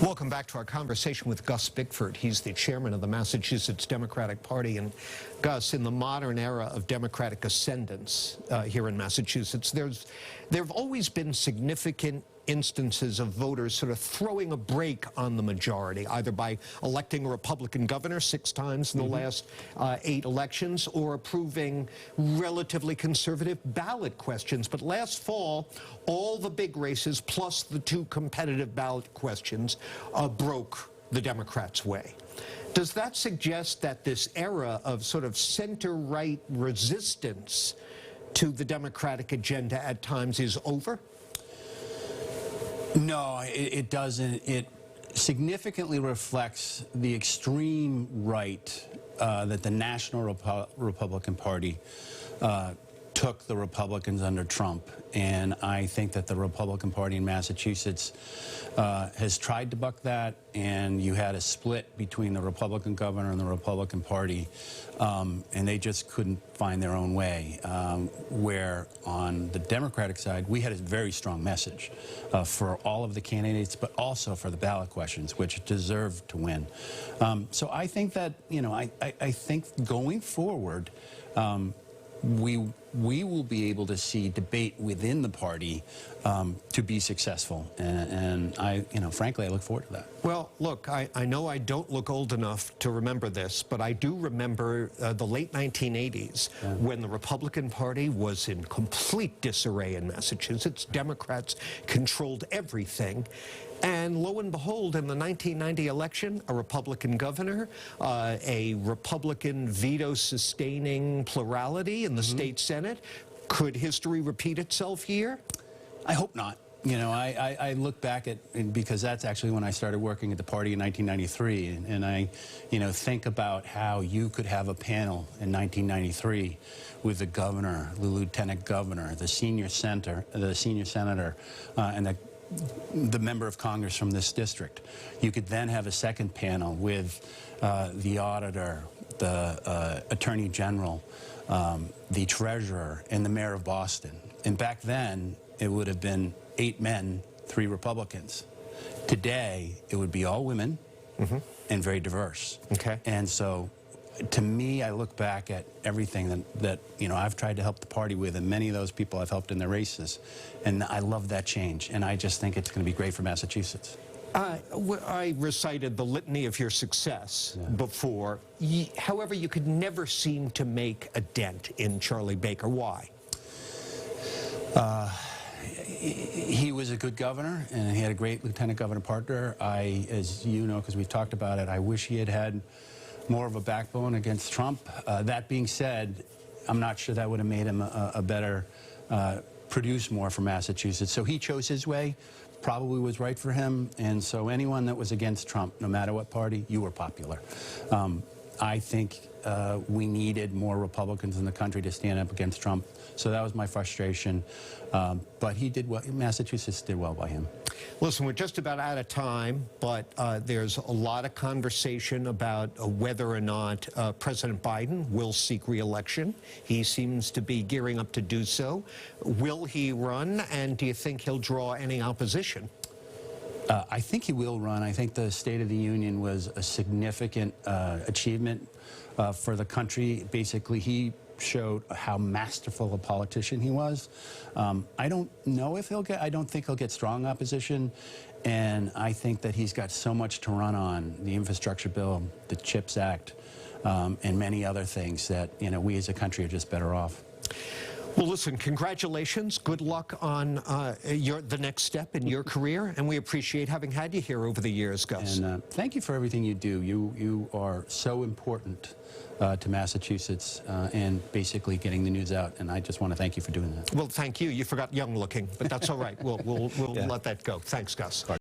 Welcome back to our conversation with Gus Bickford. He's the chairman of the Massachusetts Democratic Party. And Gus, in the modern era of Democratic ascendance here in Massachusetts, there have always been significant instances of voters sort of throwing a brake on the majority, either by electing a Republican governor 6 times in the last 8 elections, or approving relatively conservative ballot questions. But last fall, all the big races, plus the 2 competitive ballot questions, broke the Democrats' way. Does that suggest that this era of sort of center-right resistance to the Democratic agenda at times is over? No, it doesn't. It significantly reflects the extreme right that the National Republican Party took the Republicans under Trump. And I think that the Republican Party in Massachusetts has tried to buck that, and you had a split between the Republican governor and the Republican Party, and they just couldn't find their own way. Where on the Democratic side, we had a very strong message for all of the candidates, but also for the ballot questions, which deserved to win. So I think that, you know, I think going forward, we will be able to see debate within the party to be successful, and frankly, I look forward to that. Well, look, I know I don't look old enough to remember this, but I do remember the late 1980s when the Republican Party was in complete disarray in Massachusetts. Democrats controlled everything. And lo and behold, in the 1990 election, a Republican governor, a Republican veto-sustaining plurality in the state Senate. Could history repeat itself here? I hope not. You know, I look back at, because that's actually when I started working at the party in 1993, and I, think about how you could have a panel in 1993 with the governor, the lieutenant governor, the senior senator, and the member of Congress from this district. You could then have a second panel with the auditor, the attorney general, the treasurer, and the mayor of Boston. And back then, it would have been 8 men, 3 Republicans. Today, it would be all women and very diverse. Okay. And so, to me, I look back at everything that I've tried to help the party with, and many of those people I've helped in their races, and I love that change, and I just think it's going to be great for Massachusetts. I recited the litany of your success before. However, you could never seem to make a dent in Charlie Baker. Why? He was a good governor, and he had a great lieutenant governor partner. As you know, because we've talked about it, I wish he had more of a backbone against Trump. That being said, I'm not sure that would have made him a better, produce more for Massachusetts. So he chose his way, probably was right for him, and so anyone that was against Trump, no matter what party, you were popular. I think we needed more Republicans in the country to stand up against Trump, so that was my frustration. But he did well. Massachusetts did well by him. Listen, we're just about out of time, but there's a lot of conversation about whether or not President Biden will seek re-election. He seems to be gearing up to do so. Will he run, and do you think he'll draw any opposition? I think he will run. I think the State of the Union was a significant achievement for the country. Basically, he showed how masterful a politician he was. I don't know if I don't think he'll get strong opposition, and I think that he's got so much to run on, the infrastructure bill, the CHIPS Act, and many other things that, we as a country are just better off. Well, listen, congratulations. Good luck on the next step in your career, and we appreciate having had you here over the years, Gus. And thank you for everything you do. You are so important to Massachusetts and basically getting the news out, and I just want to thank you for doing that. Well, thank you. You forgot young looking, but that's all right. We'll let that go. Thanks, Gus.